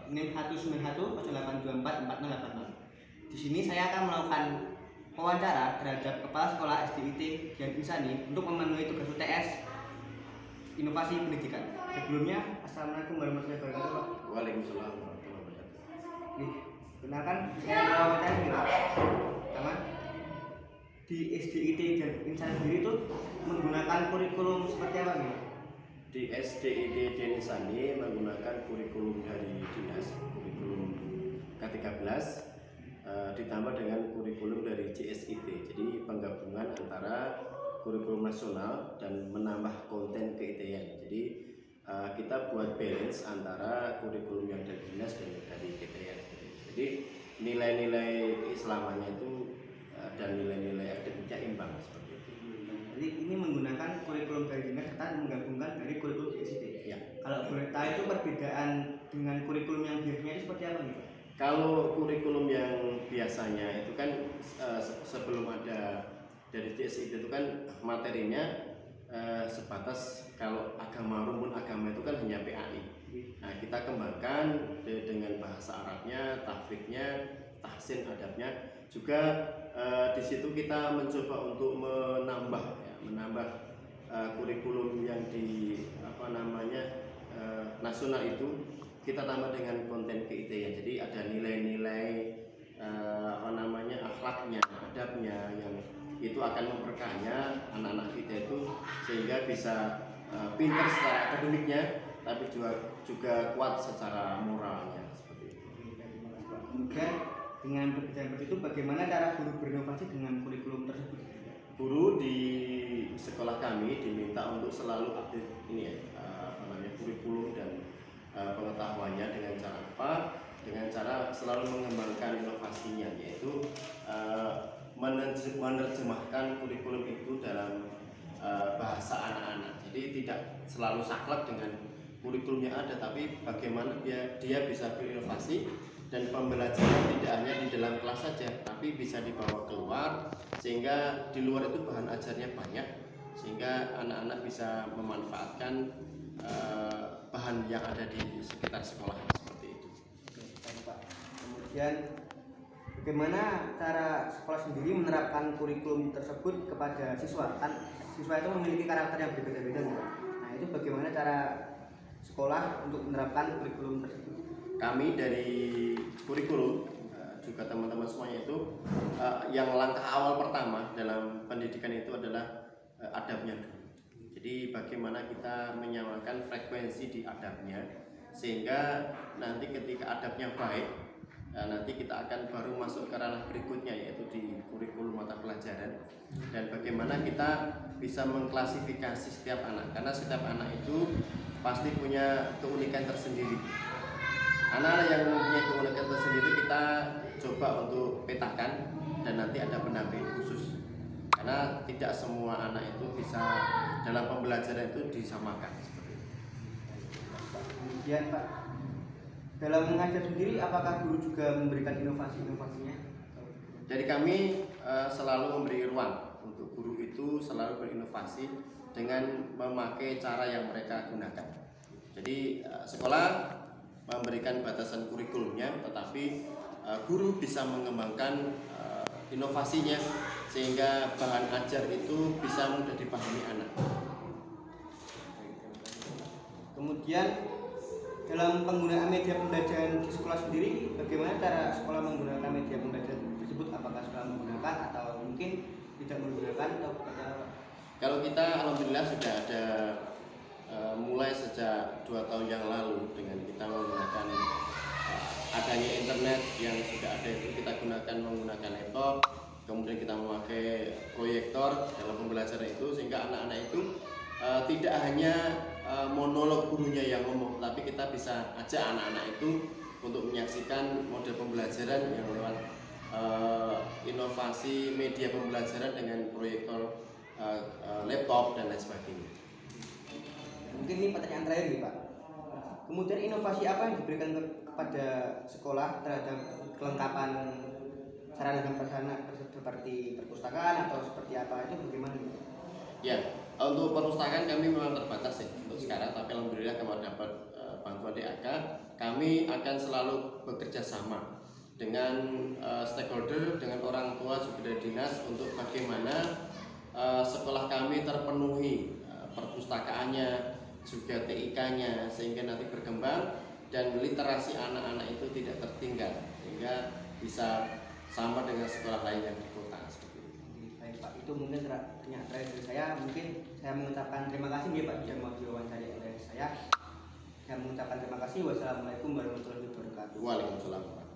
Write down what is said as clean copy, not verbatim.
NIM 19108244080. Di sini saya akan melakukan wawancara terhadap Kepala Sekolah SDIT Dian Insani untuk memenuhi tugas UTS Inovasi Pendidikan. Sebelumnya, Assalamualaikum warahmatullahi wabarakatuh, Pak. Waalaikumsalam warahmatullahi wabarakatuh. Kenalkan, saya wawancara ini, Pak. Pertama, di SDIT Dian Insani sendiri itu menggunakan kurikulum seperti apa nih? Di SDIT Dian Insani menggunakan kurikulum dari dinas, kurikulum K13 ditambah dengan kurikulum dari JSIT. Jadi penggabungan antara kurikulum nasional dan menambah konten ke-IT-an. Jadi kita buat balance antara kurikulum yang dari dinas dan dari KTN. Jadi nilai-nilai keislamannya itu dan nilai-nilai akademiknya imbang seperti itu. Jadi ini menggunakan kurikulum dari dinas serta menggabungkan dari kurikulum JSIT. Ya. Kalau boleh tahu itu perbedaan dengan kurikulum yang biasanya itu seperti apa nih, Pak? Kalau kurikulum yang biasanya itu kan sebelum ada dari JSIT itu kan materinya sebatas kalau rumpun agama itu kan hanya PAI. Nah, kita kembangkan dengan bahasa Arabnya, tahfidznya, tahsin adabnya. Juga di situ kita mencoba untuk menambah kurikulum yang di nasional itu kita tambah dengan konten ke-IT-an. Jadi ada nilai-nilai akhlaknya, adabnya yang itu akan memperkaya anak-anak kita itu sehingga bisa pintar secara akademiknya tapi juga kuat secara moralnya seperti itu. Kemudian dengan perbedaan seperti itu bagaimana cara guru berinovasi dengan kurikulum tersebut? Guru di sekolah kami diminta untuk selalu update kurikulum dan pengetahuannya dengan cara apa? Dengan cara selalu mengembangkan inovasinya, yaitu menerjemahkan kurikulum itu dalam bahasa anak-anak. Jadi tidak selalu saklek dengan kurikulum yang ada, tapi bagaimana dia bisa berinovasi dan pembelajaran tidak hanya di dalam kelas saja, tapi bisa dibawa keluar sehingga di luar itu bahan ajarnya banyak, sehingga anak-anak bisa memanfaatkan bahan yang ada di sekitar sekolah seperti itu. Pak. Kemudian bagaimana cara sekolah sendiri menerapkan kurikulum tersebut kepada siswa? Kan siswa itu memiliki karakter yang berbeda-beda, Pak. Nah, itu bagaimana cara sekolah untuk menerapkan kurikulum tersebut? Kami dari kurikulum juga teman-teman semuanya itu yang langkah awal pertama dalam pendidikan itu adalah adabnya dulu. Jadi bagaimana kita menyamakan frekuensi di adabnya sehingga nanti ketika adabnya baik, nanti kita akan baru masuk ke ranah berikutnya, yaitu di kurikulum mata pelajaran, dan bagaimana kita bisa mengklasifikasi setiap anak, karena setiap anak itu pasti punya keunikan tersendiri. Anak-anak yang mempunyai keunikan tersendiri kita coba untuk petakan dan nanti ada pendamping khusus, karena tidak semua anak itu bisa dalam pembelajaran itu disamakan. Kemudian Pak, dalam mengajar sendiri apakah guru juga memberikan inovasi-inovasinya? Jadi kami selalu memberi ruang untuk guru itu selalu berinovasi dengan memakai cara yang mereka gunakan. Jadi sekolah memberikan batasan kurikulumnya, tetapi guru bisa mengembangkan inovasinya sehingga bahan ajar itu bisa mudah dipahami anak. Kemudian dalam penggunaan media pembelajaran di sekolah sendiri, bagaimana cara sekolah menggunakan media pembelajaran tersebut? Apakah sekolah menggunakan atau mungkin tidak menggunakan atau seperti apa? Kalau kita alhamdulillah sudah ada mulai sejak 2 tahun yang lalu dengan kita menggunakan adanya internet yang sudah ada itu kita gunakan menggunakan laptop, kemudian kita memakai proyektor dalam pembelajaran itu sehingga anak-anak itu tidak hanya monolog gurunya yang ngomong, tapi kita bisa ajak anak-anak itu untuk menyaksikan model pembelajaran yang lewat inovasi media pembelajaran dengan proyektor laptop dan lain sebagainya. Mungkin ini pertanyaan terakhir nih Pak. Kemudian inovasi apa yang diberikan kepada sekolah terhadap kelengkapan sarana dan prasarana seperti perpustakaan atau seperti apa, itu bagaimana? Ya, untuk perpustakaan kami memang terbatas ya untuk sekarang, tapi alhamdulillah kami dapat bantuan bersama DAK, kami akan selalu bekerja sama dengan stakeholder, dengan orang tua juga dari dinas untuk bagaimana sekolah kami terpenuhi perpustakaannya, juga TIK-nya, sehingga nanti berkembang dan literasi anak-anak itu tidak tertinggal, sehingga bisa sama dengan sekolah lain yang di kota. Baik Pak, itu mungkin terakhir dari saya. Mungkin saya mengucapkan terima kasih ya Pak yang mau diwawancari oleh saya. Saya mengucapkan terima kasih. Wassalamualaikum warahmatullahi wabarakatuh. Waalaikumsalam.